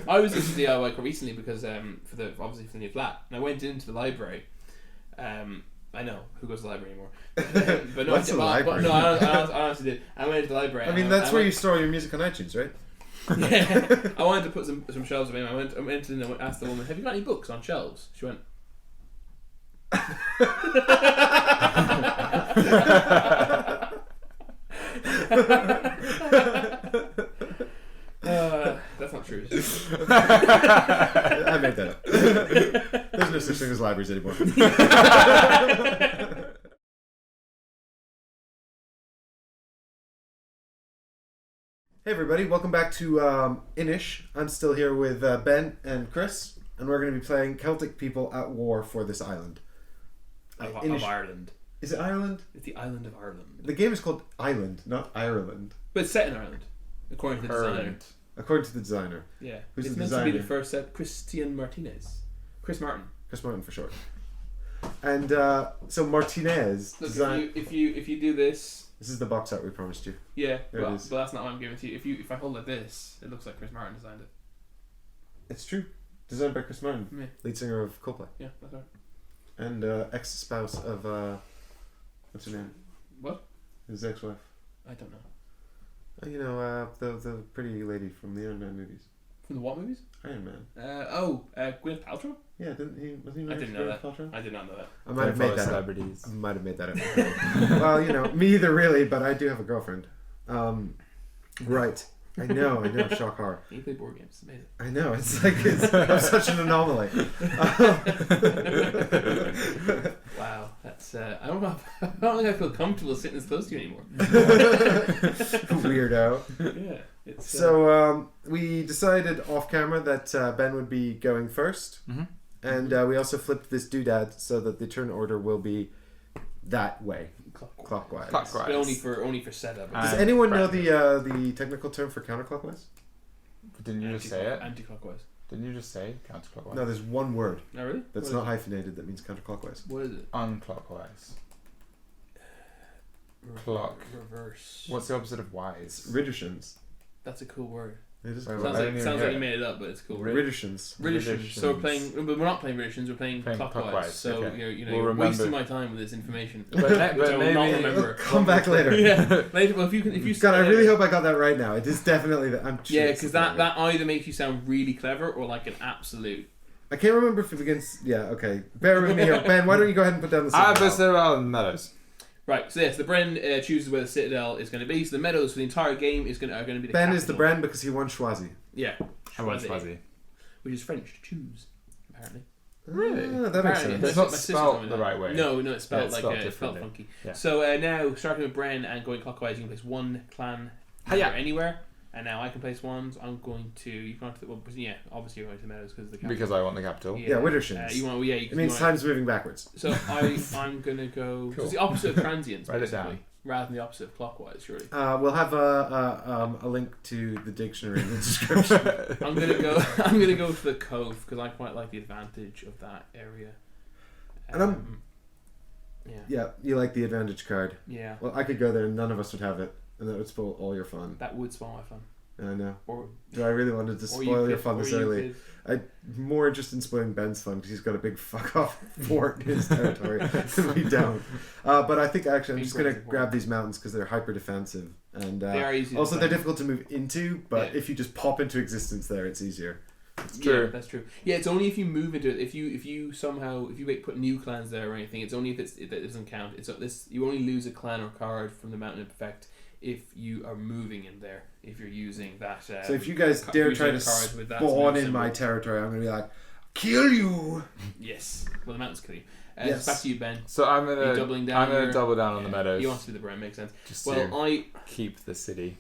I was just DIY quite recently because for the new flat, and I went into the library. I know who goes to the library anymore, but no, What's a library? But no, I honestly did. I went into the library. I mean, that's where you store your music on iTunes, right? Yeah, I wanted to put some shelves away. I went in and asked the woman, "Have you got any books on shelves?" She went. That's not true. I made that up. There's no such thing as libraries anymore. Hey everybody, welcome back to Inish. I'm still here with Ben and Chris, and we're going to be playing Celtic people at war for this island. Of Ireland. Is it Ireland? It's the island of Ireland. The game is called Island, not Ireland. But it's set in Ireland, according to the designer. According to the designer. Yeah. Who's it's the meant designer? to be the first set. Christian Martinez. Chris Martin. Chris Martin for short. And so Martinez Look, designed... if you do this... This is the box art we promised you. Yeah, There it is. but that's not what I'm giving to you. If I hold like this, it looks like Chris Martin designed it. It's true. Designed by Chris Martin, Yeah. lead singer of Coldplay. Yeah, that's right. And ex-spouse of... what's her name? What? His ex-wife. I don't know. You know, the pretty lady from the Iron Man movies. From the what movies? Iron Man. Gwyneth Paltrow? Yeah, wasn't he I married didn't to know Gwyneth that. Paltrow? I did not know that. I might have made that celebrities. up. I might have made that up. Well, you know, me either really, but I do have a girlfriend. Right. I know, shock horror. You play board games, it's amazing. I know, I'm such an anomaly. Wow, that's I don't think I feel comfortable sitting as close to you anymore. Weirdo. Yeah. It's, So we decided off camera that Ben would be going first, and we also flipped this doodad so that the turn order will be that way, clockwise. but only for setup. Does anyone know the technical term for counterclockwise? Didn't you just say it? Anti-clockwise. Didn't you just say counterclockwise? No, there's one word Oh really? that's not hyphenated that means counterclockwise. What is it? Unclockwise. Clock. Reverse. What's the opposite of wise? Reductions. That's a cool word. It is Wait, cool. what? Sounds I didn't even like hear you it. made it up, but it's cool. Reductions. Reductions. So we're playing, but we're not playing reductions. We're playing clockwise. So okay. you're We'll you're wasting remember. my time with this information, But which I will not maybe- remember. Come back later. Yeah, later. Well, if you. God, I really hope I got that right now. It is definitely that. I'm sure Yeah, it's because the that either makes you sound really clever or like an absolute. I can't remember if it begins. Yeah, okay. Bear with me here. Ben, why don't you go ahead and put down the I signal? was around Meadows. Right, so yes, the Brenn chooses where the citadel is going to be. So the meadows for the entire game are going to be the Ben is the capital. Brenn because he won Schwazi. Yeah, I want Choisy, fuzzy. which is French to choose, apparently. Really? Ah, that makes Apparently. sense. It's My not sister's spelled coming the out. right way. No, it's spelled it's like spelled it's spelled differently. funky. Yeah. So now, starting with Brenn and going clockwise, you can place one clan anywhere. And now I can place ones. I'm going to. You've gone to the. Well, yeah, obviously you're going to the meadows because of the capital. Because I want the capital. Yeah, Widdershins. You want? Yeah, It means time's moving backwards. So I'm gonna go. Cool. It's the opposite of transients, Write it basically, down. rather than the opposite of clockwise. Surely. We'll have a link to the dictionary in the description. I'm gonna go. I'm gonna go for the cove because I quite like the advantage of that area. And Yeah. Yeah, you like the advantage card. Yeah. Well, I could go there and none of us would have it, and that would spoil all your fun. That would spoil my fun. I know. Or Do I really wanted to or spoil your fun this early? could- I'm more interested in spoiling Ben's fun because he's got a big fuck off fort in his territory and we don't. But I think actually I'm Being just going to important. grab these mountains because they're hyper defensive and They are easy to also they're defend. difficult to move into. But Yeah. if you just pop into existence there, it's easier. It's true. Yeah, that's true. Yeah, it's only if you move into it. If you somehow put new clans there or anything, it's only if it doesn't count. It's this. You only lose a clan or card from the mountain effect if you are moving in there. If you're using that. So if you guys dare try to cards with that spawn in symbol. my territory, I'm going to be like, kill you. Yes. Well, the mountains kill you. Yes. Back to you, Ben. So I'm Are you doubling gonna down I'm gonna your- double down on the Yeah, meadows. You want to do the Brenn, makes sense. Just Well, to I keep the city.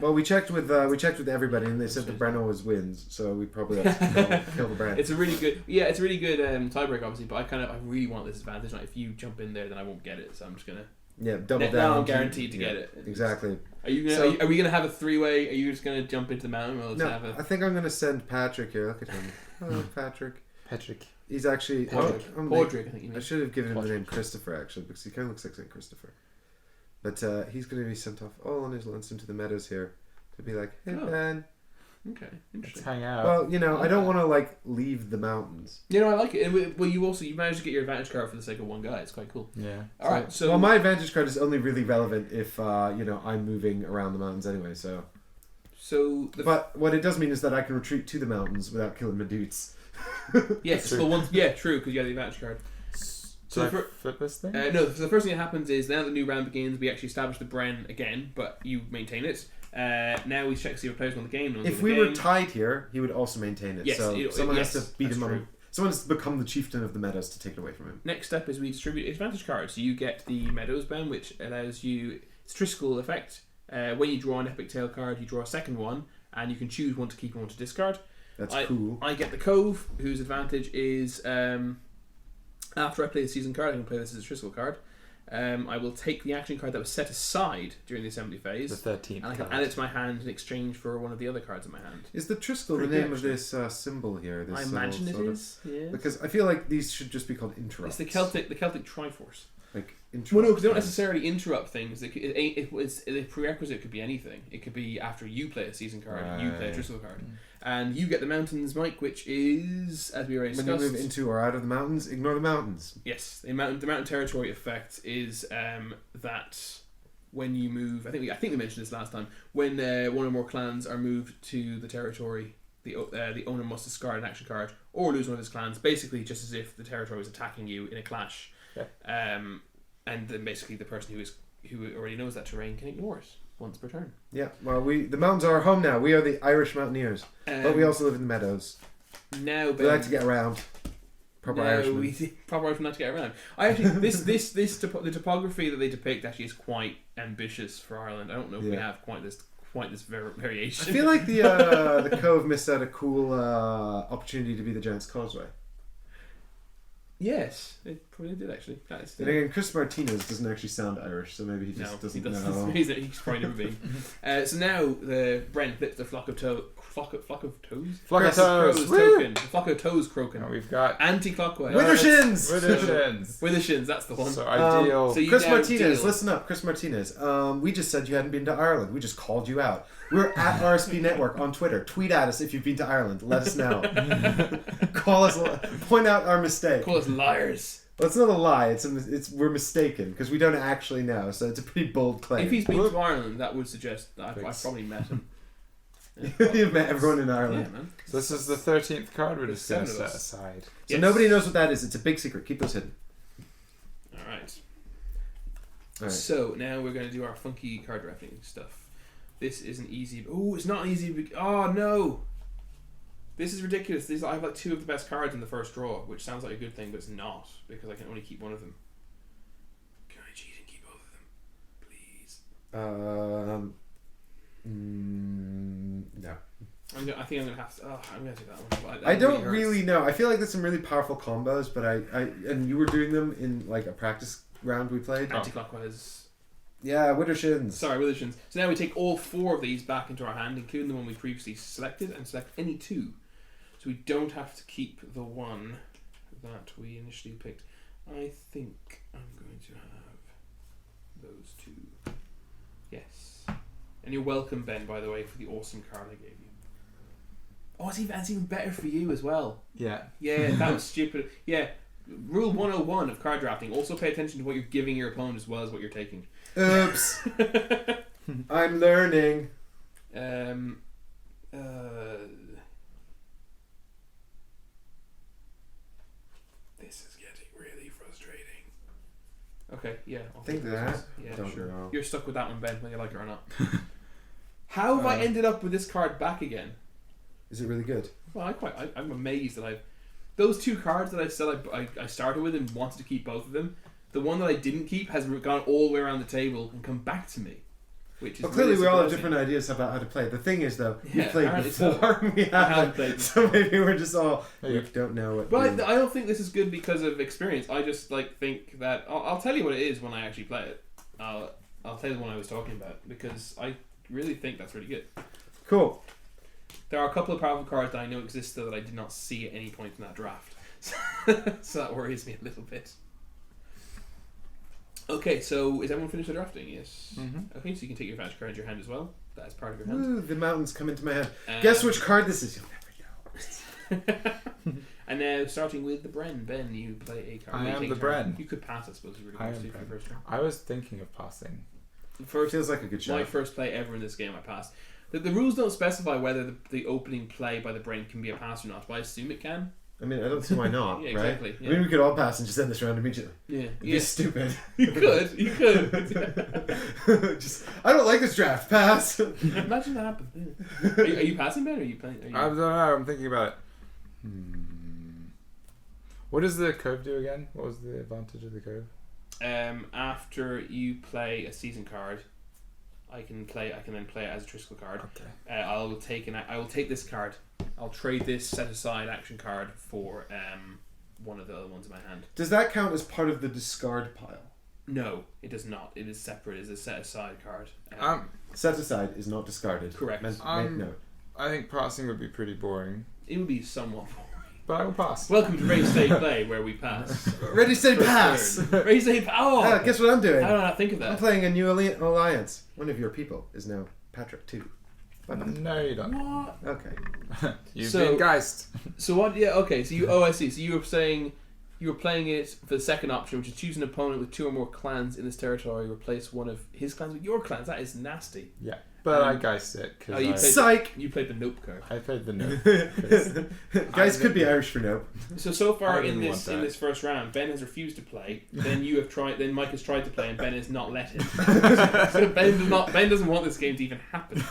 Well, we checked with everybody, and they said the Brenn always wins, so we probably have to kill the Brenn. It's a really good tiebreak, obviously. But I really want this advantage. Like, if you jump in there, then I won't get it. So I'm just gonna. Yeah, double down. Now I'm guaranteed to get it. Exactly. Are you gonna? So- are we gonna have a three-way? Are you just gonna jump into the mountain? Or let's No, have a. I think I'm going to send Patrick here. Look at him. Hello, Patrick. Patrick. He's actually... Podrick. I'm Podrick, I think you I mean. should have given him the Podrick. name Christopher, actually, because he kind of looks like St. Christopher. But he's going to be sent off all on his lonesome to the meadows here to be like, hey, Oh. Ben, Okay, Let's interesting. hang out. Well, you know, I don't want to like leave the mountains. You know, I like it. And well, you managed to get your advantage card for the sake of one guy. It's quite cool. Yeah. All right, so well, my advantage card is only really relevant if you know, I'm moving around the mountains anyway. So but what it does mean is that I can retreat to the mountains without killing my dudes. yes, True. well, true, because you have the advantage card. So I flip this thing? No, so the first thing that happens is now the new round begins, we actually establish the Brenn again, but you maintain it. Now we check to see what players won the game. If we were tied here, he would also maintain it. Yes, so someone has to beat him true. up. Someone has to become the chieftain of the meadows to take it away from him. Next step is we distribute advantage cards. So you get the Meadows Ben, which allows you... It's a Triskel effect. When you draw an Epic Tail card, you draw a second one, and you can choose one to keep and one to discard. That's cool. I get the Cove, whose advantage is... after I play the season card, I can play this as a Triskel card. I will take the action card that was set aside during the assembly phase, The 13th and I can card. add it to my hand in exchange for one of the other cards in my hand. Is the Triskel the Pretty name good, of this symbol here? This I little imagine it sort of- is. Yeah. Because I feel like these should just be called interrupts. It's the Celtic Triforce. Like interrupts. Well, no, because they don't necessarily interrupt things. The prerequisite could be anything. It could be after you play a season card, you play a Right. Triskel card, and you get the mountains, Mike, which is, as we already When discussed. you move into or out of the mountains, ignore the mountains. Yes, the mountain territory effect is that when you move, I think we mentioned this last time. When one or more clans are moved to the territory, the owner must discard an action card or lose one of his clans. Basically, just as if the territory was attacking you in a clash. Yeah. And then basically the person who already knows that terrain can ignore it once per turn. Yeah, well, the mountains are our home now. We are the Irish mountaineers, but we also live in the meadows. Now We like to get around. Proper Irishmen. Proper Irishmen like to get around. I actually the topography that they depict actually is quite ambitious for Ireland. I don't know if we have quite this variation. I feel like the Cove missed out a cool opportunity to be the Giant's Causeway. Yes, it probably did actually. That is, Then again, Chris Martinez doesn't actually sound Irish, so maybe he just doesn't know. He's probably never been. So now the Brenn flips the flock of toes. Flock of toes. Token. The flock of toes croaking. And we've got Anti-clockwise. Withershins! Withershins, that's the one. So ideal. So you Chris now Martinez, deal. Listen up, Chris Martinez. We just said you hadn't been to Ireland. We just called you out. We're at RSP Network on Twitter. Tweet at us if you've been to Ireland. Let us know. Call us. Point out our mistake. Call us liars. Well, it's not a lie. It's we're mistaken because we don't actually know. So it's a pretty bold claim. If he's been to Ireland, that would suggest that I've probably met him. You've met everyone in Ireland. Yeah, man. So this is the 13th card we're There's just going to 7 of set us. aside. So Yes. nobody knows what that is. It's a big secret. Keep those hidden. Alright. All right. So now we're going to do our funky card drafting stuff. This isn't easy. Oh, it's not easy. Oh no! This is ridiculous. I have like 2 of the best cards in the first draw, which sounds like a good thing, but it's not because I can only keep one of them. Can I cheat and keep both of them, please? No. I think I'm gonna have to. Oh, I'm gonna take that one. I don't really know. I feel like there's some really powerful combos, but and you were doing them in like a practice round we played. Anti-clockwise. Yeah, Withershins. Sorry, Withershins. So now we take all 4 of these back into our hand, including the one we previously selected, and select any 2. So we don't have to keep the one that we initially picked. I think I'm going to have those 2. Yes. And you're welcome, Ben, by the way, for the awesome card I gave you. Oh, it's even better for you as well. Yeah. Yeah, that was stupid. Yeah. Rule 101 of card drafting. Also pay attention to what you're giving your opponent as well as what you're taking. Oops. I'm learning. This is getting really frustrating. Okay, yeah. I'll Think take that? those. Yeah, Don't sure. know. You're stuck with that one, Ben, whether you like it or not. How have I ended up with this card back again? Is it really good? Well, I'm amazed that those 2 cards that I said I started with and wanted to keep both of them. The one that I didn't keep has gone all the way around the table and come back to me, which is Well, clearly really we all have surprising. different ideas about how to play. The thing is, though, you Yeah, played apparently before we haven't haven't. played So maybe we're just all Yeah. we don't know what. But we- I don't think this is good because of experience. I just think that I'll tell you what it is when I actually play it. I'll tell you the one I was talking about because I really think that's really good. Cool. There are a couple of powerful cards that I know exist though that I did not see at any point in that draft, so that worries me a little bit. Okay, so is everyone finished their drafting? Yes. Mm-hmm. Okay, so you can take your advantage card in your hand as well. That is part of your hand. Ooh, the mountains come into my head. Guess which card this is? You'll never know. And now, starting with the Brenn. Ben, you play a card. I am the Brenn. You could pass, I suppose, if you really I want am to for the Brenn. first turn. I was thinking of passing. Feels like a good shot. My first play ever in this game, I passed. The rules don't specify whether the opening play by the Brenn can be a pass or not, but I assume it can. I mean, I don't see why not, Yeah, right? exactly, yeah. I mean, we could all pass and just end this round immediately. Yeah. It'd be stupid. You could. Just, I don't like this draft. Pass. Imagine that happen. Yeah. Are you passing, Ben, or are you playing? I don't know. I'm thinking about it. What does the cove do again? What was the advantage of the cove? After you play a season card, I can then play it as a Triskel card. Okay. I will take this card. I'll trade this set aside action card for one of the other ones in my hand. Does that count as part of the discard pile? No, it does not. It is separate. It's a set aside card. Set aside is not discarded. Correct. Make note. I think passing would be pretty boring, It would be somewhat boring. but I will pass. Welcome to Ready Steady Play, where we pass. Ready, steady, pass. Ready Steady Oh, Guess what I'm doing? how did I not think of I'm that? playing a new alliance. One of your people is now Patrick too. Bye-bye. No, you don't. What? Okay. You've So- been geist. So what? Yeah. Okay. So you. Oh, I see. So you were saying you were playing it for the second option, which is choose an opponent with 2 or more clans in this territory. Replace one of his clans with your clans. That is nasty. Yeah, but I geist it Oh, because you played- Psych. You played the nope card. I played the note. Guys could be Irish for nope. So far I didn't in want that. this first round, Ben has refused to play. Then you have tried. Then Mike has tried to play, and Ben has not let him. So Ben doesn't want this game to even happen.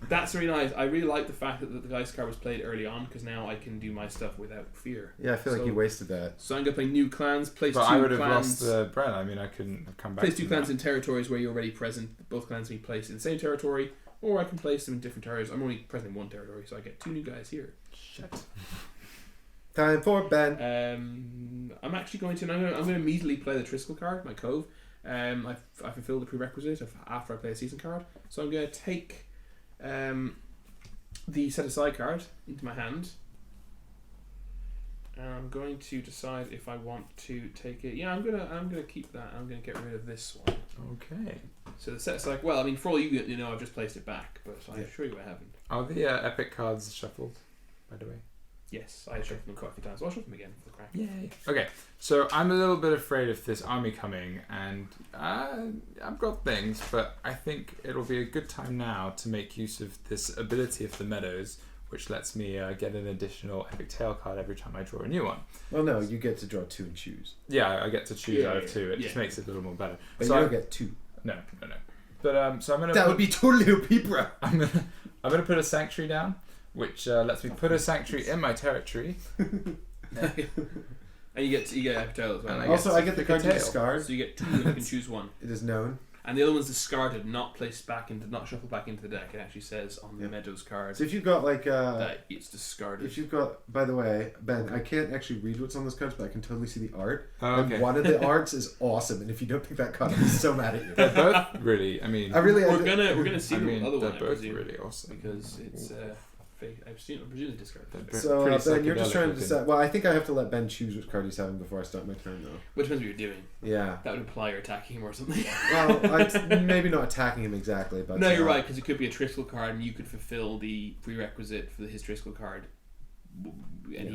That's really nice. I really like the fact that the Geist card was played early on, because now I can do my stuff without fear. Yeah, I feel like you wasted that. So I'm going to play new clans, place But 2 I would have clans. lost the Brenn. I mean, I couldn't have come back. Place 2 from clans that. in territories where you're already present. Both clans being placed in the same territory, or I can place them in different territories. I'm only present in one territory, so I get 2 new guys here. Shit. Time for Ben. I'm actually going to. I'm going to immediately play the Triskel card, my Cove. I fulfilled the prerequisite after I play a season card, so I'm going to take the set aside card into my hand. And I'm going to decide if I want to take it. Yeah, I'm gonna keep that. I'm gonna get rid of this one. Okay. So the set aside. Well, I mean, for all you know, I've just placed it back, but I assure you I haven't. Are the epic cards shuffled, by the way? Yes, I shuffled them quite a few times. I'll shuffle them again for the crack. Yay. Okay, so I'm a little bit afraid of this army coming, and I've got things, but I think it'll be a good time now to make use of this ability of the meadows, which lets me get an additional epic tail card every time I draw a new one. Well, no, you get to draw 2 and choose. Yeah, I get to choose out of Yeah, 2. It yeah. just makes it a little more better. But So you I- don't get 2. No. But so I'm gonna. That would be totally OP, I'm gonna put a sanctuary down, which lets me put a sanctuary in my territory. And you get epic tail as well. And I Also, guess I get the pick a card to tail. discard. So you get 2 and you can choose one. It is known. And the other one's discarded, not placed back into, not shuffled back into the deck. It actually says on the Yeah. Meadows card So if you've got like that it's discarded. if you've got, by the way, Ben, I can't actually read what's on this card, but I can totally see the art. Oh, okay. And one of the arts is awesome, and if you don't pick that card, I'm so mad at you. They're both really. I mean, we're gonna see I the mean, other they're one, I both presume, really awesome because it's fake. I presume it's discarded. They're So pretty Ben, you're just trying to psychedelic decide. Well, I think I have to let Ben choose which card he's having before I start my turn, though. Which depends what you're doing. Yeah. That would imply you're attacking him or something. Well, maybe not attacking him exactly, but No, you're right, because it could be a Triskel card, and you could fulfill the prerequisite for his Triskel card.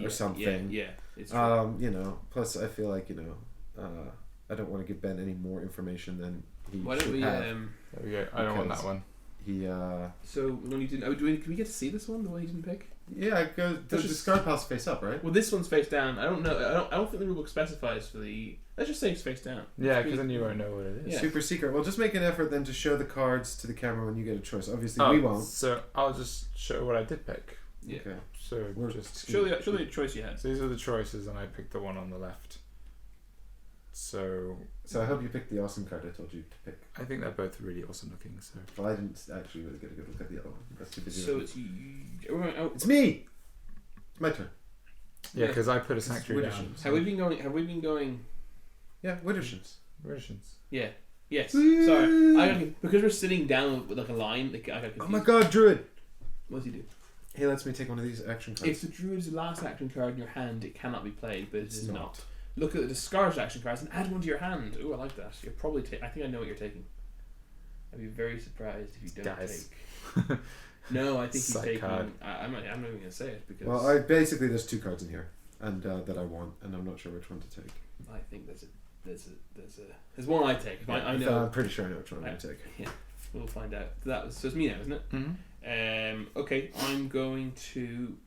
or something. Yeah, it's true. You know. Plus, I feel like I don't want to give Ben any more information than he Why don't should we? have. There we go. I don't want Because- that one. He So when you didn't, can we get to see this one? The one he didn't pick. yeah, it goes. The Let's just- discard pile's face up, right? Well, this one's face down. I don't know. I don't think the rulebook specifies for the. Let's just say it's face down. Yeah, because then you won't know what it is. Yeah. Super secret. Well, just make an effort then to show the cards to the camera when you get a choice. Obviously, Oh, we won't. So I'll just show what I did pick. Yeah. Okay. So We're just Show the choice you had. so these are the choices, and I picked the one on the left. So So I hope you picked the awesome card I told you to pick. I think they're both really awesome looking. So Well, I didn't actually really get a good look at the other one. That's too busy. So it's you. It's me. It's my turn. yeah, because I put a sanctuary down. Widdershins. Have we been going? Have we been going? Yeah, Widdershins. Versions. Yeah. Yes. Woo! Sorry. Because we're sitting down with like a line. Like, I got confused. Oh my God, Druid! What does he do? He lets me take one of these action cards. If the druid's last action card in your hand, it cannot be played, but it It's is not. not. Look at the discarded action cards and add one to your hand. Ooh, I like that. You're probably. I think I know what you're taking. I'd be very surprised if you don't Guys. take. No, I think he's Psych taking. card. I'm not even going to say it because Well, basically there's 2 cards in here, and that I want, and I'm not sure which one to take. I think there's one I take. I know. I'm pretty sure I know which one I'm going to take. Yeah, we'll find out. So it's me now, isn't it? Mm-hmm. Okay, I'm going to.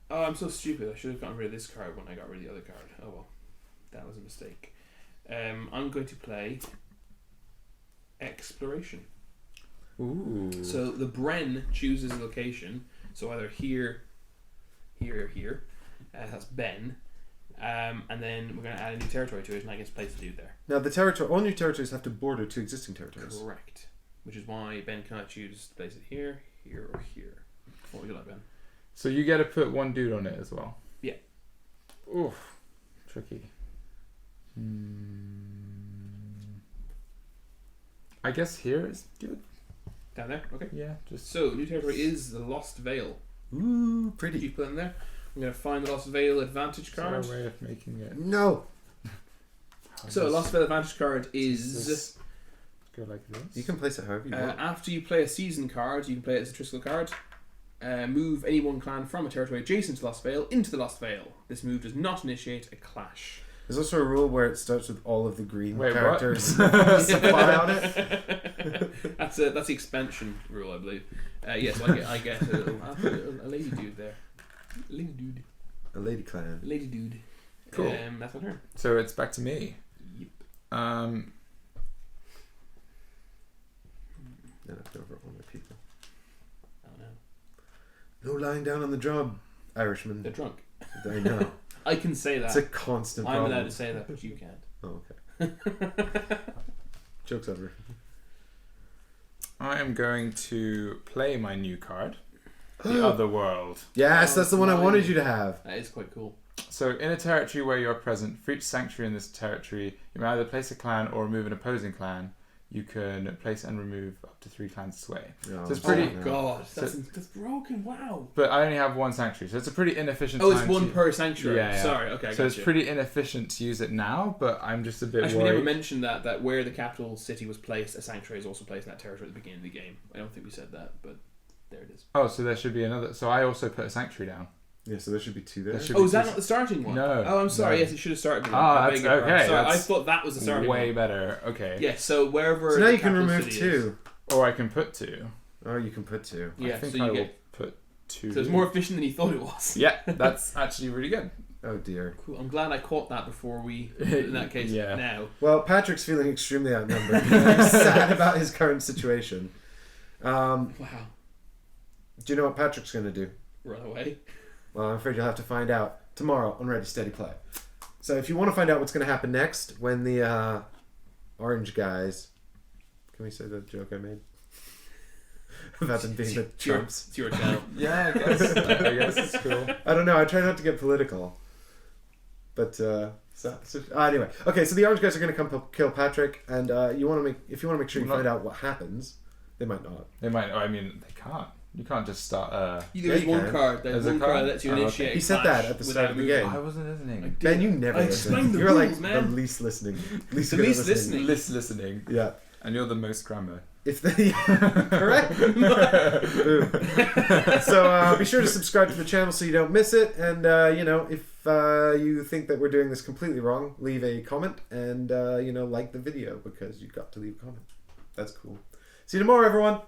Oh, I'm so stupid. I should have gotten rid of this card when I got rid of the other card. Oh well, that was a mistake. I'm going to play Exploration. Ooh. So the Brenn chooses a location. So either here, here, or here. That's Ben. And then we're going to add a new territory to it, and I get place to do there. Now, all new territories have to border 2 existing territories. Correct. Which is why Ben cannot choose to place it here, here, or here. What would you like, Ben? So you get to put 1 dude on it as well. Yeah. Oof. Tricky. I guess here is good. Down there? Okay. Yeah, just So, new territory is the Lost Vale. Ooh, Did pretty. you put in there? I'm going to find the Lost Vale advantage is there card. a way of making it. No! So, Lost Vale advantage card is... Go like this. You can place it however you want. after you play a season card, you can play it as a Triskel card. Move any one clan from a territory adjacent to Lost Vale into the Lost Vale. This move does not initiate a clash. There's also a rule where it starts with all of the green Wait, what? characters supply on it. That's the expansion rule, I believe. Yes, I get a lady dude there. Lady dude. A lady clan. Lady dude. Cool. That's my turn. So it's back to me. Yep. Um, Then I've over all my people. Oh no. No lying down on the job, Irishman. They're drunk. I know. I can say that. It's a constant I'm problem. allowed to say that, but you can't. Oh, okay. Joke's over. I am going to play my new card, the Other World. Yes, that's the one I Mine. wanted you to have. That is quite cool. So, in a territory where you are present, for each sanctuary in this territory, you may either place a clan or remove an opposing clan. You can place and remove up to 3 clans sway. Oh, So it's pretty- Oh my god, So- that's broken. Wow. But I only have 1 sanctuary, so it's a pretty inefficient Oh, time it's one to... per sanctuary. Yeah, yeah. Sorry. Okay. I So it's gotcha. pretty inefficient to use it now, but I'm just a bit Actually, we worried. never mentioned that where the capital city was placed, a sanctuary is also placed in that territory at the beginning of the game. I don't think we said that, but there it is. Oh, so there should be another... So I also put a sanctuary down. Yeah, so there should be 2 there. There should Oh, be is that 2 not the starting one? No, Oh, I'm sorry. no. Yes, it should have started with Ah, I that's beg your pardon. okay, Sorry, I that's thought that was the starting Way one. better. Okay. Yes, so wherever. So now the you can capital remove city 2. Or I can put 2. Oh, you can put 2. Yeah, I think so you I will get. put 2. So it's more efficient than you thought it was. Yeah, that's actually really good. Oh dear. Cool. I'm glad I caught that before we. In that case, Yeah. now. Well, Patrick's feeling extremely outnumbered. He's sad about his current situation. Wow. Do you know what Patrick's going to do? Run away. Well, I'm afraid you'll have to find out tomorrow on Ready Steady Play. So if you want to find out what's going to happen next when the orange guys... Can we say the joke I made? About them being the chumps. It's your channel. Yeah, I guess it's cool. I don't know. I try not to get political. But, anyway. Okay, so the orange guys are going to come kill Patrick, and if you want to make sure you find out what happens, they might not. They might... I mean, they can't. You can't just start... There's you one can. card. There's There's a one card card? that lets you Oh, okay. initiate. He said clash that at the start without of the moving. game. I wasn't listening. Ben, you never I listen. explained the You're rules, like man. the least listening. The good least at listening. Listening. Yeah. And you're the most grammar. If they correct. Boom. So be sure to subscribe to the channel so you don't miss it. And if you think that we're doing this completely wrong, leave a comment and like the video because you've got to leave a comment. That's cool. See you tomorrow, everyone.